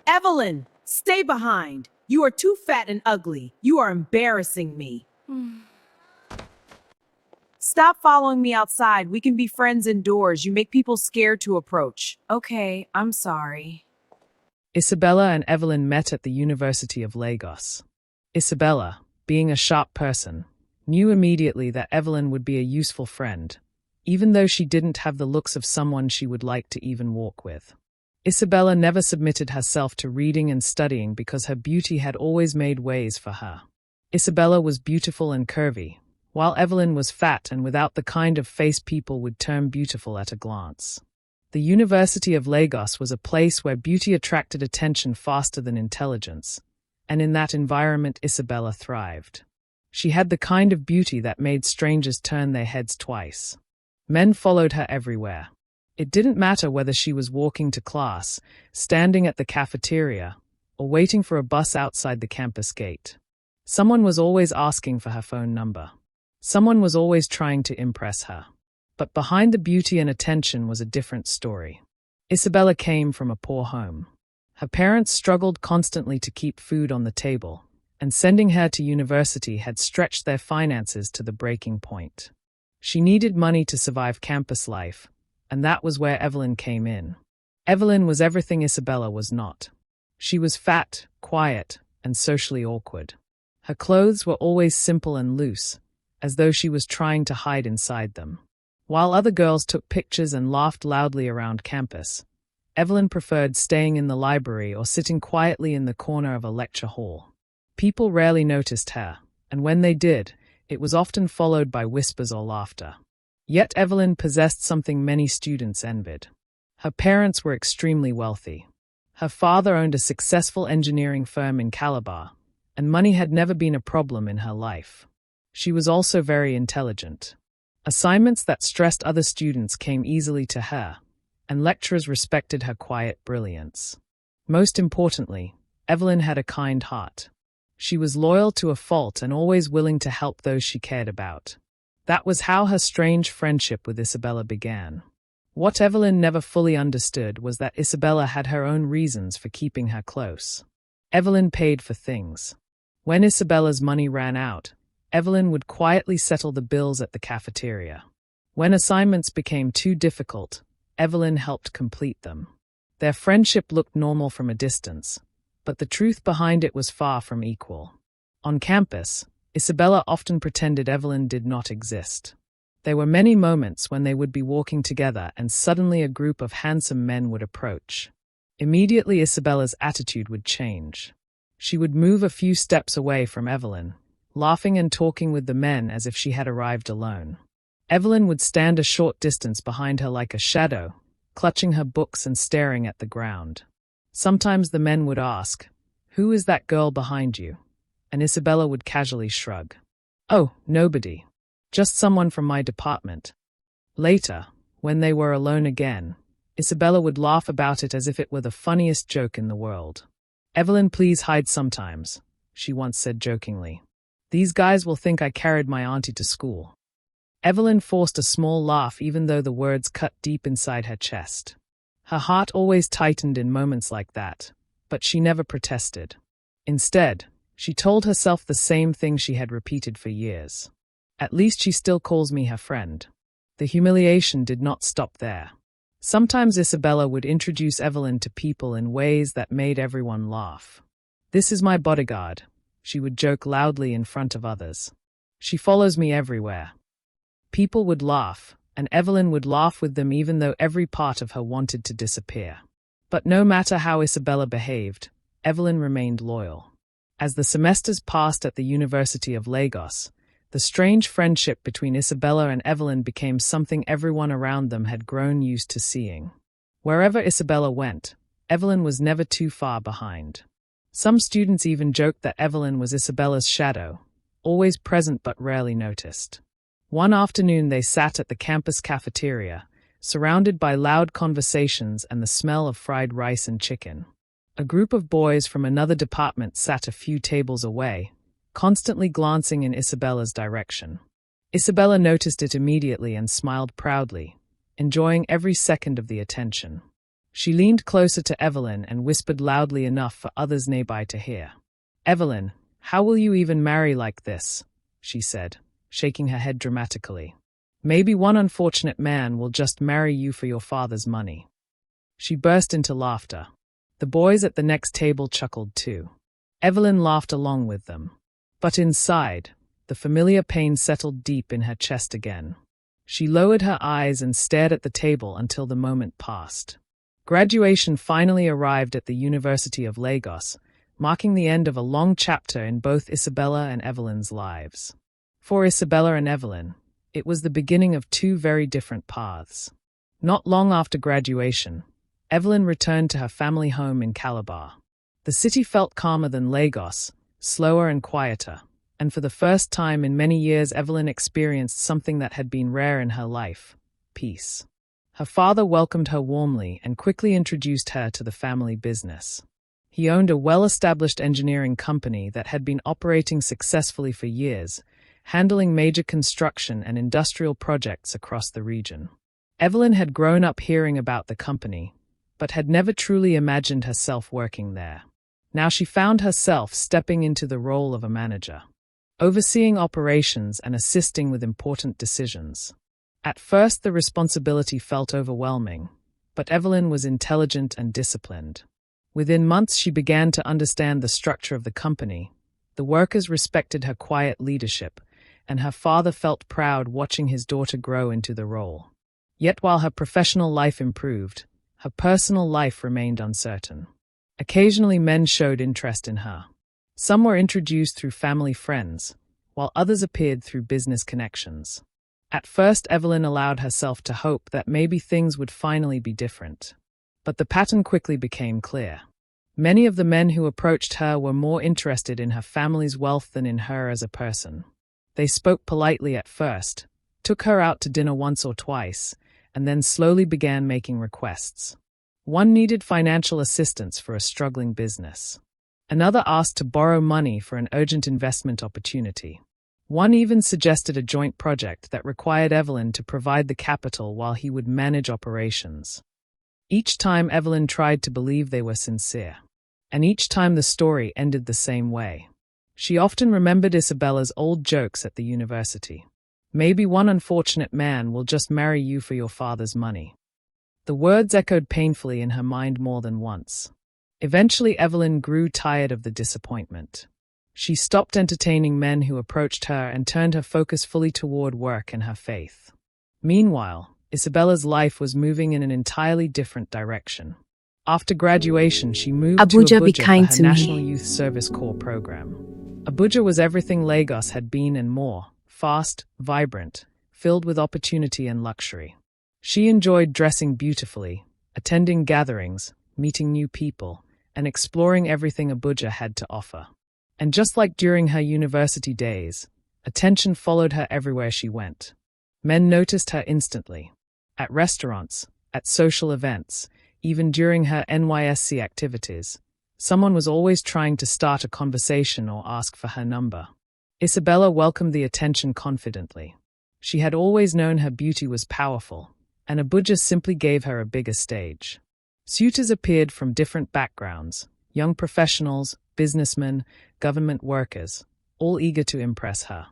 Evelyn, stay behind. You are too fat and ugly. You are embarrassing me. Stop following me outside. We can be friends indoors. You make people scared to approach. Okay, I'm sorry. Isabella and Evelyn met at the University of Lagos. Isabella, being a sharp person, knew immediately that Evelyn would be a useful friend, even though she didn't have the looks of someone she would like to even walk with. Isabella never submitted herself to reading and studying because her beauty had always made ways for her. Isabella was beautiful and curvy, while Evelyn was fat and without the kind of face people would term beautiful at a glance. The University of Lagos was a place where beauty attracted attention faster than intelligence, and in that environment Isabella thrived. She had the kind of beauty that made strangers turn their heads twice. Men followed her everywhere. It didn't matter whether she was walking to class, standing at the cafeteria, or waiting for a bus outside the campus gate. Someone was always asking for her phone number. Someone was always trying to impress her. But behind the beauty and attention was a different story. Isabella came from a poor home. Her parents struggled constantly to keep food on the table, and sending her to university had stretched their finances to the breaking point. She needed money to survive campus life, and that was where Evelyn came in. Evelyn was everything Isabella was not. She was fat, quiet, and socially awkward. Her clothes were always simple and loose, as though she was trying to hide inside them. While other girls took pictures and laughed loudly around campus, Evelyn preferred staying in the library or sitting quietly in the corner of a lecture hall. People rarely noticed her, and when they did, it was often followed by whispers or laughter. Yet Evelyn possessed something many students envied. Her parents were extremely wealthy. Her father owned a successful engineering firm in Calabar, and money had never been a problem in her life. She was also very intelligent. Assignments that stressed other students came easily to her, and lecturers respected her quiet brilliance. Most importantly, Evelyn had a kind heart. She was loyal to a fault and always willing to help those she cared about. That was how her strange friendship with Isabella began. What Evelyn never fully understood was that Isabella had her own reasons for keeping her close. Evelyn paid for things. When Isabella's money ran out, Evelyn would quietly settle the bills at the cafeteria. When assignments became too difficult, Evelyn helped complete them. Their friendship looked normal from a distance, but the truth behind it was far from equal. On campus, Isabella often pretended Evelyn did not exist. There were many moments when they would be walking together and suddenly a group of handsome men would approach. Immediately Isabella's attitude would change. She would move a few steps away from Evelyn, laughing and talking with the men as if she had arrived alone. Evelyn would stand a short distance behind her like a shadow, clutching her books and staring at the ground. Sometimes the men would ask, "Who is that girl behind you?" And Isabella would casually shrug. "Oh, nobody. Just someone from my department." Later, when they were alone again, Isabella would laugh about it as if it were the funniest joke in the world. "Evelyn, please hide sometimes," she once said jokingly. "These guys will think I carried my auntie to school." Evelyn forced a small laugh even though the words cut deep inside her chest. Her heart always tightened in moments like that, but she never protested. Instead, she told herself the same thing she had repeated for years. At least she still calls me her friend. The humiliation did not stop there. Sometimes Isabella would introduce Evelyn to people in ways that made everyone laugh. "This is my bodyguard," she would joke loudly in front of others. "She follows me everywhere." People would laugh, and Evelyn would laugh with them even though every part of her wanted to disappear. But no matter how Isabella behaved, Evelyn remained loyal. As the semesters passed at the University of Lagos, the strange friendship between Isabella and Evelyn became something everyone around them had grown used to seeing. Wherever Isabella went, Evelyn was never too far behind. Some students even joked that Evelyn was Isabella's shadow, always present but rarely noticed. One afternoon they sat at the campus cafeteria, surrounded by loud conversations and the smell of fried rice and chicken. A group of boys from another department sat a few tables away, constantly glancing in Isabella's direction. Isabella noticed it immediately and smiled proudly, enjoying every second of the attention. She leaned closer to Evelyn and whispered loudly enough for others nearby to hear. "Evelyn, how will you even marry like this?" she said, shaking her head dramatically. "Maybe one unfortunate man will just marry you for your father's money." She burst into laughter. The boys at the next table chuckled too. Evelyn laughed along with them. But inside, the familiar pain settled deep in her chest again. She lowered her eyes and stared at the table until the moment passed. Graduation finally arrived at the University of Lagos, marking the end of a long chapter in both Isabella and Evelyn's lives. For Isabella and Evelyn, it was the beginning of two very different paths. Not long after graduation, Evelyn returned to her family home in Calabar. The city felt calmer than Lagos, slower and quieter, and for the first time in many years Evelyn experienced something that had been rare in her life: peace. Her father welcomed her warmly and quickly introduced her to the family business. He owned a well-established engineering company that had been operating successfully for years, handling major construction and industrial projects across the region. Evelyn had grown up hearing about the company, but had never truly imagined herself working there. Now she found herself stepping into the role of a manager, overseeing operations and assisting with important decisions. At first, the responsibility felt overwhelming, but Evelyn was intelligent and disciplined. Within months, she began to understand the structure of the company. The workers respected her quiet leadership, and her father felt proud watching his daughter grow into the role. Yet while her professional life improved, her personal life remained uncertain. Occasionally, men showed interest in her. Some were introduced through family friends, while others appeared through business connections. At first, Evelyn allowed herself to hope that maybe things would finally be different. But the pattern quickly became clear. Many of the men who approached her were more interested in her family's wealth than in her as a person. They spoke politely at first, took her out to dinner once or twice, and then slowly began making requests. One needed financial assistance for a struggling business. Another asked to borrow money for an urgent investment opportunity. One even suggested a joint project that required Evelyn to provide the capital while he would manage operations. Each time Evelyn tried to believe they were sincere. And each time the story ended the same way. She often remembered Isabella's old jokes at the university. "Maybe one unfortunate man will just marry you for your father's money." The words echoed painfully in her mind more than once. Eventually, Evelyn grew tired of the disappointment. She stopped entertaining men who approached her and turned her focus fully toward work and her faith. Meanwhile, Isabella's life was moving in an entirely different direction. After graduation, she moved to Abuja, be Abuja kind for her to me. National Youth Service Corps program. Abuja was everything Lagos had been and more: fast, vibrant, filled with opportunity and luxury. She enjoyed dressing beautifully, attending gatherings, meeting new people, and exploring everything Abuja had to offer. And just like during her university days, attention followed her everywhere she went. Men noticed her instantly. At restaurants, at social events, even during her NYSC activities, someone was always trying to start a conversation or ask for her number. Isabella welcomed the attention confidently. She had always known her beauty was powerful, and Abuja simply gave her a bigger stage. Suitors appeared from different backgrounds: young professionals, businessmen, government workers, all eager to impress her.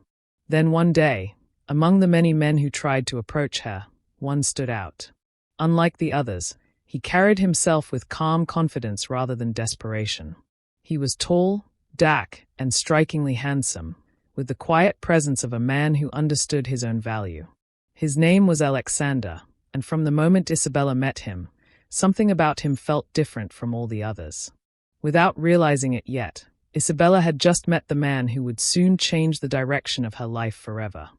Then one day, among the many men who tried to approach her, one stood out. Unlike the others, he carried himself with calm confidence rather than desperation. He was tall, dark, and strikingly handsome, with the quiet presence of a man who understood his own value. His name was Alexander, and from the moment Isabella met him, something about him felt different from all the others. Without realizing it yet, Isabella had just met the man who would soon change the direction of her life forever.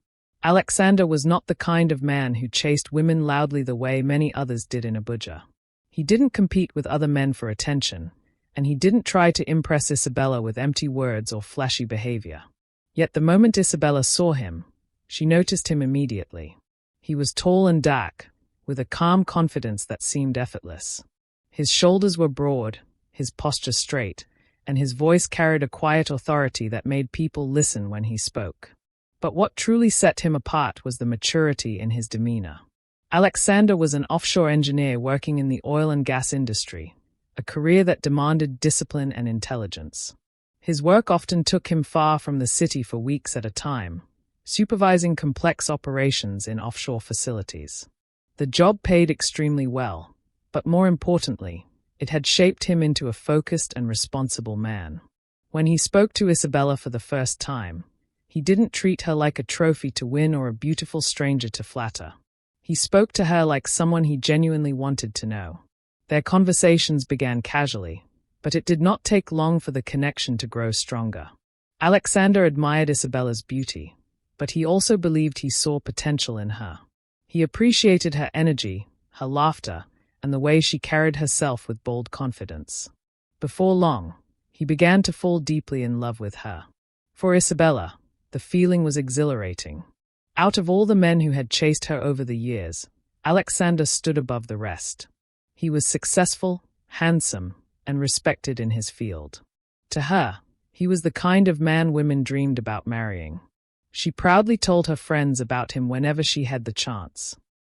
Alexander was not the kind of man who chased women loudly the way many others did in Abuja. He didn't compete with other men for attention, and he didn't try to impress Isabella with empty words or flashy behavior. Yet the moment Isabella saw him, she noticed him immediately. He was tall and dark, with a calm confidence that seemed effortless. His shoulders were broad, his posture straight, and his voice carried a quiet authority that made people listen when he spoke. But what truly set him apart was the maturity in his demeanor. Alexander was an offshore engineer working in the oil and gas industry, a career that demanded discipline and intelligence. His work often took him far from the city for weeks at a time, supervising complex operations in offshore facilities. The job paid extremely well, but more importantly, it had shaped him into a focused and responsible man. When he spoke to Isabella for the first time, he didn't treat her like a trophy to win or a beautiful stranger to flatter. He spoke to her like someone he genuinely wanted to know. Their conversations began casually, but it did not take long for the connection to grow stronger. Alexander admired Isabella's beauty, but he also believed he saw potential in her. He appreciated her energy, her laughter, and the way she carried herself with bold confidence. Before long, he began to fall deeply in love with her. For Isabella, the feeling was exhilarating. Out of all the men who had chased her over the years, Alexander stood above the rest. He was successful, handsome, and respected in his field. To her, he was the kind of man women dreamed about marrying. She proudly told her friends about him whenever she had the chance.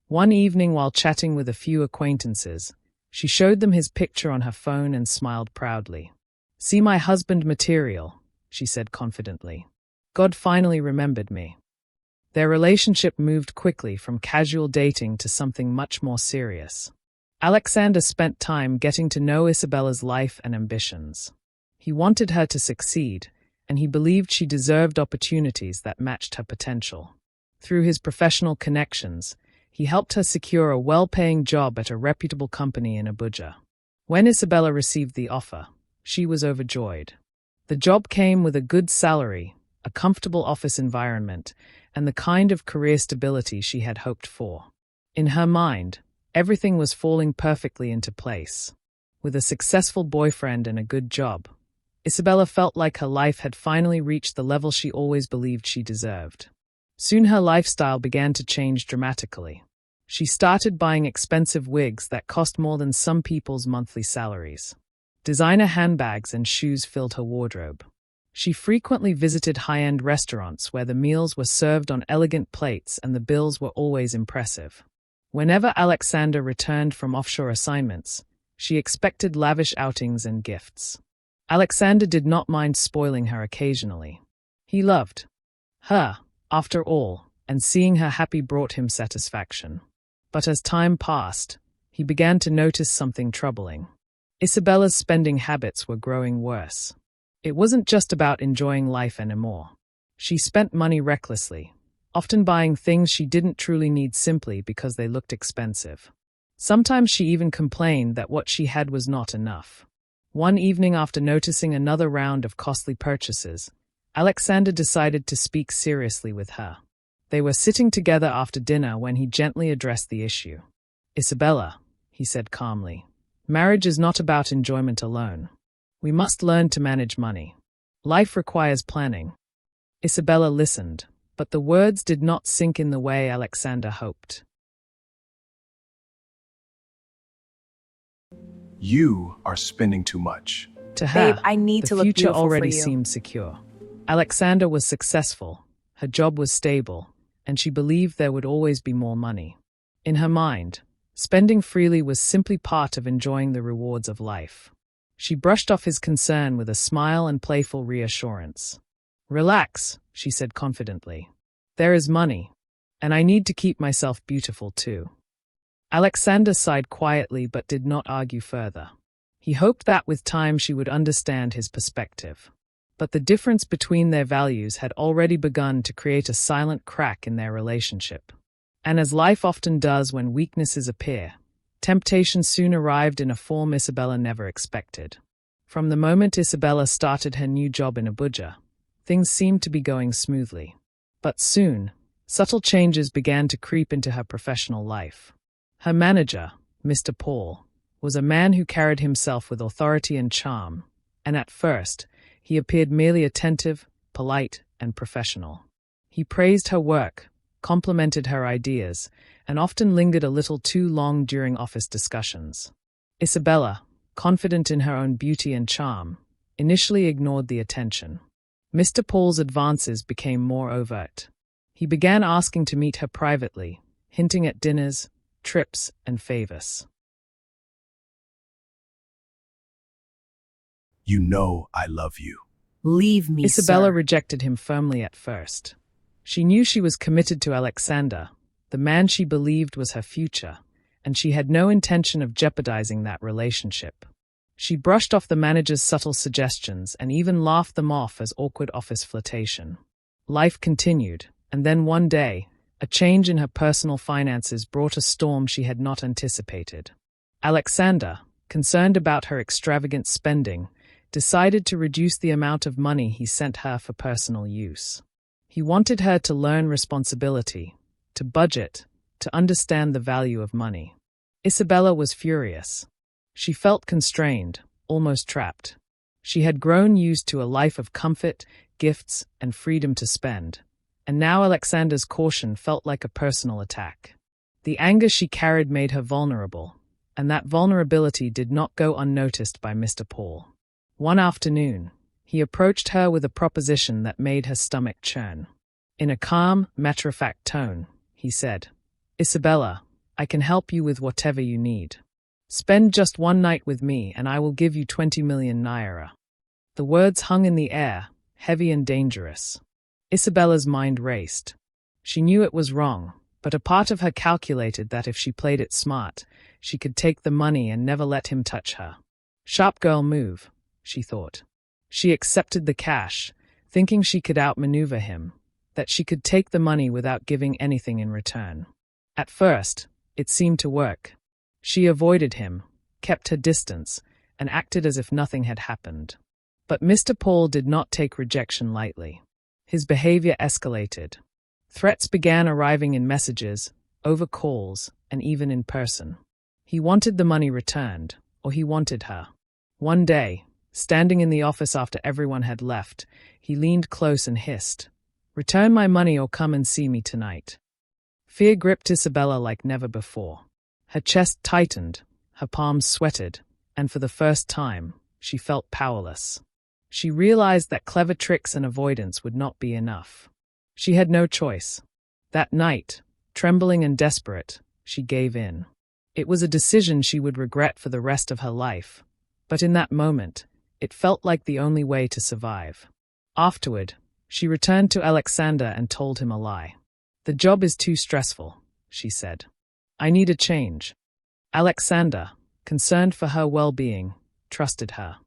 One evening while chatting with a few acquaintances, she showed them his picture on her phone and smiled proudly. "See my husband material," she said confidently. "God finally remembered me." Their relationship moved quickly from casual dating to something much more serious. Alexander spent time getting to know Isabella's life and ambitions. He wanted her to succeed, and he believed she deserved opportunities that matched her potential. Through his professional connections, he helped her secure a well-paying job at a reputable company in Abuja. When Isabella received the offer, she was overjoyed. The job came with a good salary, a comfortable office environment, and the kind of career stability she had hoped for. In her mind, everything was falling perfectly into place. With a successful boyfriend and a good job, Isabella felt like her life had finally reached the level she always believed she deserved. Soon her lifestyle began to change dramatically. She started buying expensive wigs that cost more than some people's monthly salaries. Designer handbags and shoes filled her wardrobe. She frequently visited high-end restaurants where the meals were served on elegant plates and the bills were always impressive. Whenever Alexander returned from offshore assignments, she expected lavish outings and gifts. Alexander did not mind spoiling her occasionally. He loved her, after all, and seeing her happy brought him satisfaction. But as time passed, he began to notice something troubling. Isabella's spending habits were growing worse. It wasn't just about enjoying life anymore. She spent money recklessly, often buying things she didn't truly need simply because they looked expensive. Sometimes she even complained that what she had was not enough. One evening after noticing another round of costly purchases, Alexander decided to speak seriously with her. They were sitting together after dinner when he gently addressed the issue. "Isabella," he said calmly, "marriage is not about enjoyment alone. We must learn to manage money. Life requires planning." Isabella listened, but the words did not sink in the way Alexander hoped. "You are spending too much." To her, Babe, I need the to look future beautiful for already you. seemed secure. Alexander was successful, her job was stable, and she believed there would always be more money. In her mind, spending freely was simply part of enjoying the rewards of life. She brushed off his concern with a smile and playful reassurance. "Relax," she said confidently. "There is money, and I need to keep myself beautiful too." Alexander sighed quietly but did not argue further. He hoped that with time she would understand his perspective. But the difference between their values had already begun to create a silent crack in their relationship. And as life often does when weaknesses appear, temptation soon arrived in a form Isabella never expected. From the moment Isabella started her new job in Abuja, things seemed to be going smoothly. But soon, subtle changes began to creep into her professional life. Her manager, Mr. Paul, was a man who carried himself with authority and charm, and at first, he appeared merely attentive, polite, and professional. He praised her work, complimented her ideas, and often lingered a little too long during office discussions. Isabella, confident in her own beauty and charm, initially ignored the attention. Mr. Paul's advances became more overt. He began asking to meet her privately, hinting at dinners, trips, and favors. You know I love you. Leave me, Isabella sir. rejected him firmly at first. She knew she was committed to Alexander, the man she believed was her future, and she had no intention of jeopardizing that relationship. She brushed off the manager's subtle suggestions and even laughed them off as awkward office flirtation. Life continued, and then one day, a change in her personal finances brought a storm she had not anticipated. Alexander, concerned about her extravagant spending, decided to reduce the amount of money he sent her for personal use. He wanted her to learn responsibility, to budget, to understand the value of money. Isabella was furious. She felt constrained, almost trapped. She had grown used to a life of comfort, gifts, and freedom to spend, and now Alexander's caution felt like a personal attack. The anger she carried made her vulnerable, and that vulnerability did not go unnoticed by Mr. Paul. One afternoon, he approached her with a proposition that made her stomach churn. In a calm, matter-of-fact tone, he said, "Isabella, I can help you with whatever you need. Spend just one night with me and I will give you 20 million naira." The words hung in the air, heavy and dangerous. Isabella's mind raced. She knew it was wrong, but a part of her calculated that if she played it smart, she could take the money and never let him touch her. Sharp girl move, she thought. She accepted the cash, thinking she could outmaneuver him, that she could take the money without giving anything in return. At first, it seemed to work. She avoided him, kept her distance, and acted as if nothing had happened. But Mr. Paul did not take rejection lightly. His behavior escalated. Threats began arriving in messages, over calls, and even in person. He wanted the money returned, or he wanted her. One day, standing in the office after everyone had left, he leaned close and hissed, "Return my money or come and see me tonight." Fear gripped Isabella like never before. Her chest tightened, her palms sweated, and for the first time, she felt powerless. She realized that clever tricks and avoidance would not be enough. She had no choice. That night, trembling and desperate, she gave in. It was a decision she would regret for the rest of her life, but in that moment, it felt like the only way to survive. Afterward, she returned to Alexander and told him a lie. "The job is too stressful," she said. "I need a change." Alexander, concerned for her well-being, trusted her.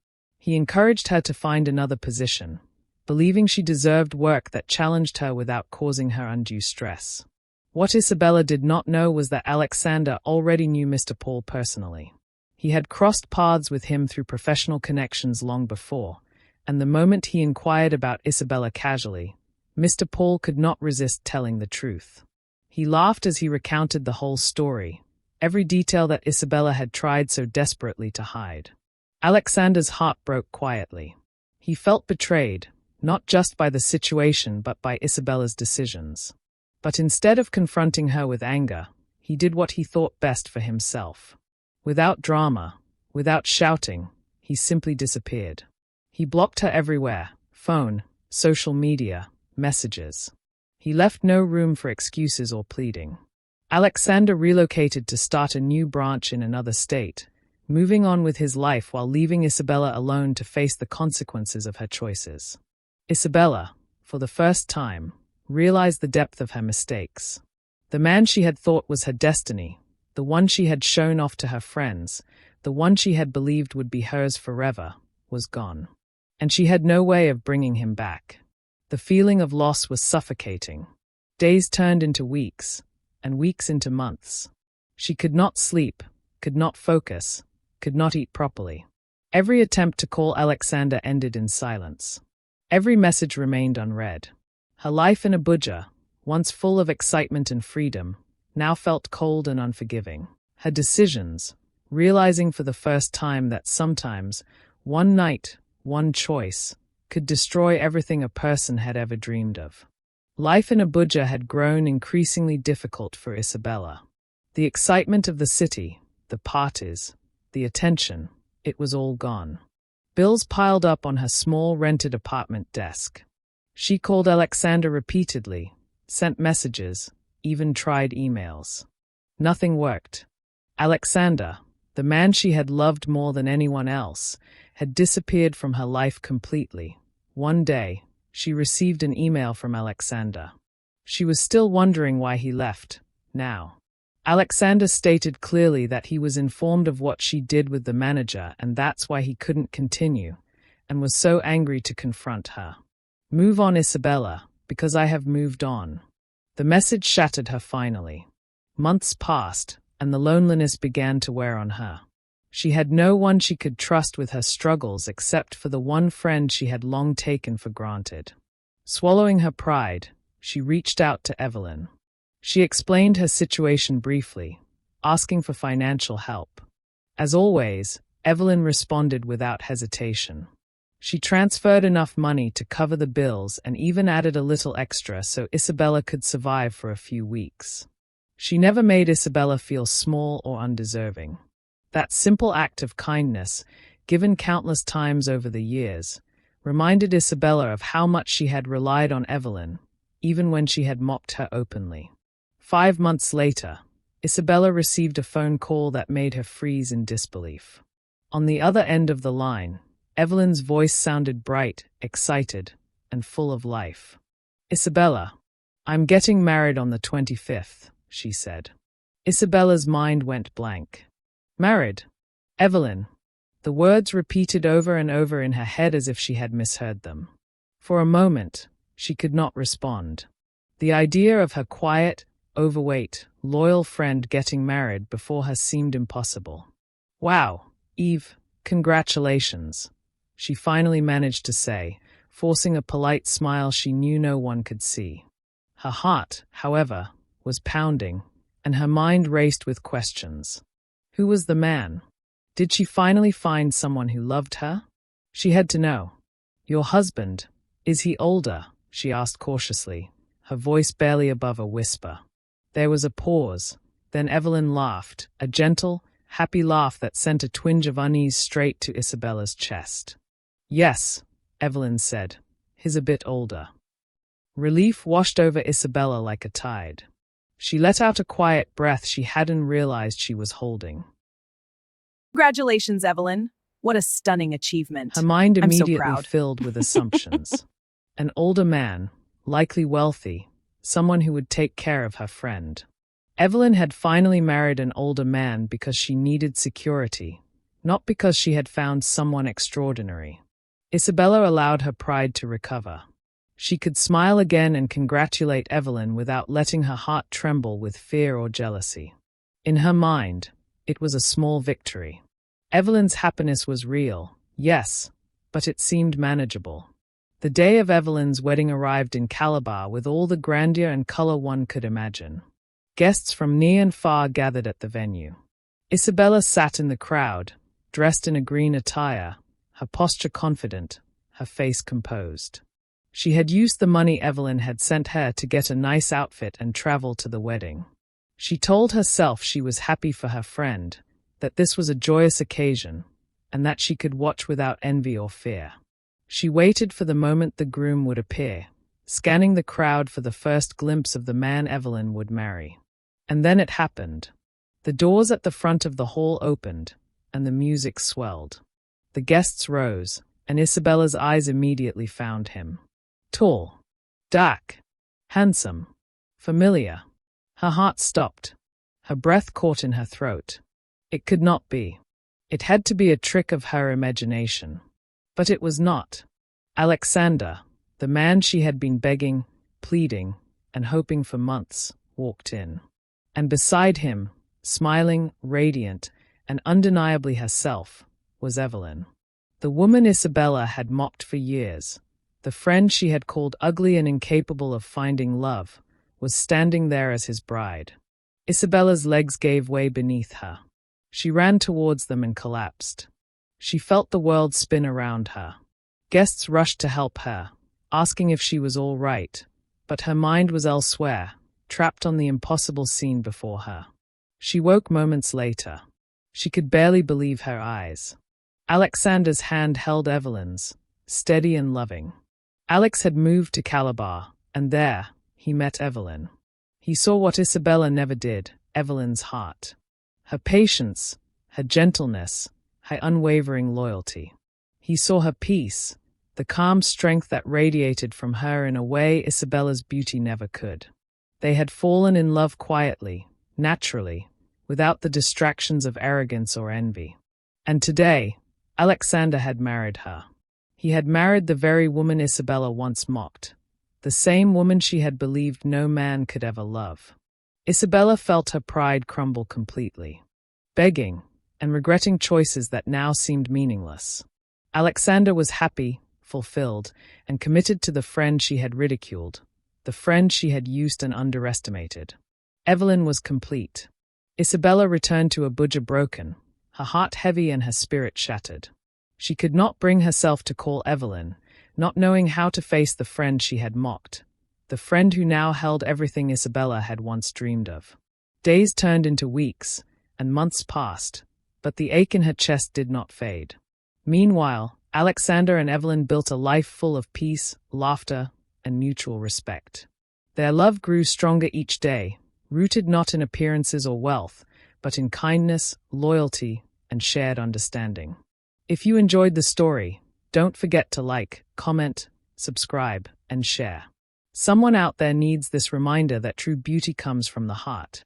He encouraged her to find another position, believing she deserved work that challenged her without causing her undue stress. What Isabella did not know was that Alexander already knew Mr. Paul personally. He had crossed paths with him through professional connections long before, and the moment he inquired about Isabella casually, Mr. Paul could not resist telling the truth. He laughed as he recounted the whole story, every detail that Isabella had tried so desperately to hide. Alexander's heart broke quietly. He felt betrayed, not just by the situation but by Isabella's decisions. But instead of confronting her with anger, he did what he thought best for himself. Without drama, without shouting, he simply disappeared. He blocked her everywhere: phone, social media, messages. He left no room for excuses or pleading. Alexander relocated to start a new branch in another state, moving on with his life while leaving Isabella alone to face the consequences of her choices. Isabella, for the first time, realized the depth of her mistakes. The man she had thought was her destiny, the one she had shown off to her friends, the one she had believed would be hers forever, was gone. And she had no way of bringing him back. The feeling of loss was suffocating. Days turned into weeks, and weeks into months. She could not sleep, could not focus, could not eat properly. Every attempt to call Alexander ended in silence. Every message remained unread. Her life in Abuja, once full of excitement and freedom, now felt cold and unforgiving. Her decisions, realizing for the first time that sometimes one night, one choice, could destroy everything a person had ever dreamed of. Life in Abuja had grown increasingly difficult for Isabella. The excitement of the city, the parties, the attention, it was all gone. Bills piled up on her small rented apartment desk. She called Alexander repeatedly, sent messages, even tried emails. Nothing worked. Alexander, the man she had loved more than anyone else, had disappeared from her life completely. One day, she received an email from Alexander. She was still wondering why he left, now. Alexander stated clearly that he was informed of what she did with the manager and that's why he couldn't continue, and was so angry to confront her. Move on, Isabella, because I have moved on. The message shattered her finally. Months passed, and the loneliness began to wear on her. She had no one she could trust with her struggles except for the one friend she had long taken for granted. Swallowing her pride, she reached out to Evelyn. She explained her situation briefly, asking for financial help. As always, Evelyn responded without hesitation. She transferred enough money to cover the bills and even added a little extra so Isabella could survive for a few weeks. She never made Isabella feel small or undeserving. That simple act of kindness, given countless times over the years, reminded Isabella of how much she had relied on Evelyn, even when she had mocked her openly. 5 months later, Isabella received a phone call that made her freeze in disbelief. On the other end of the line, Evelyn's voice sounded bright, excited, and full of life. Isabella, I'm getting married on the 25th, she said. Isabella's mind went blank. Married? Evelyn. The words repeated over and over in her head as if she had misheard them. For a moment, she could not respond. The idea of her quiet, overweight, loyal friend getting married before her seemed impossible. Wow, Eve, congratulations, she finally managed to say, forcing a polite smile she knew no one could see. Her heart, however, was pounding, and her mind raced with questions. Who was the man? Did she finally find someone who loved her? She had to know. Your husband, is he older? She asked cautiously, her voice barely above a whisper. There was a pause, then Evelyn laughed, a gentle, happy laugh that sent a twinge of unease straight to Isabella's chest. Yes, Evelyn said, he's a bit older. Relief washed over Isabella like a tide. She let out a quiet breath she hadn't realized she was holding. Congratulations, Evelyn. What a stunning achievement. Her mind I'm so immediately proud. filled with assumptions. An older man, likely wealthy, someone who would take care of her friend. Evelyn had finally married an older man because she needed security, not because she had found someone extraordinary. Isabella allowed her pride to recover. She could smile again and congratulate Evelyn without letting her heart tremble with fear or jealousy. In her mind, it was a small victory. Evelyn's happiness was real, yes, but it seemed manageable. The day of Evelyn's wedding arrived in Calabar with all the grandeur and color one could imagine. Guests from near and far gathered at the venue. Isabella sat in the crowd, dressed in a green attire, her posture confident, her face composed. She had used the money Evelyn had sent her to get a nice outfit and travel to the wedding. She told herself she was happy for her friend, that this was a joyous occasion, and that she could watch without envy or fear. She waited for the moment the groom would appear, scanning the crowd for the first glimpse of the man Evelyn would marry. And then it happened. The doors at the front of the hall opened, and the music swelled. The guests rose, and Isabella's eyes immediately found him. Tall, dark, handsome, familiar. Her heart stopped. Her breath caught in her throat. It could not be. It had to be a trick of her imagination. But it was not. Alexander, the man she had been begging, pleading, and hoping for months, walked in. And beside him, smiling, radiant, and undeniably herself, was Evelyn. The woman Isabella had mocked for years, the friend she had called ugly and incapable of finding love, was standing there as his bride. Isabella's legs gave way beneath her. She ran towards them and collapsed. She felt the world spin around her. Guests rushed to help her, asking if she was all right, but her mind was elsewhere, trapped on the impossible scene before her. She woke moments later. She could barely believe her eyes. Alexander's hand held Evelyn's, steady and loving. Alex had moved to Calabar, and there, he met Evelyn. He saw what Isabella never did, Evelyn's heart. Her patience, her gentleness, her unwavering loyalty. He saw her peace, the calm strength that radiated from her in a way Isabella's beauty never could. They had fallen in love quietly, naturally, without the distractions of arrogance or envy. And today, Alexander had married her. He had married the very woman Isabella once mocked, the same woman she had believed no man could ever love. Isabella felt her pride crumble completely, begging and regretting choices that now seemed meaningless. Alexander was happy, fulfilled, and committed to the friend she had ridiculed, the friend she had used and underestimated. Evelyn was complete. Isabella returned to Abuja broken, her heart heavy and her spirit shattered. She could not bring herself to call Evelyn, not knowing how to face the friend she had mocked, the friend who now held everything Isabella had once dreamed of. Days turned into weeks, and months passed, but the ache in her chest did not fade. Meanwhile, Alexander and Evelyn built a life full of peace, laughter, and mutual respect. Their love grew stronger each day, rooted not in appearances or wealth, but in kindness, loyalty, and shared understanding. If you enjoyed the story, don't forget to like, comment, subscribe, and share. Someone out there needs this reminder that true beauty comes from the heart.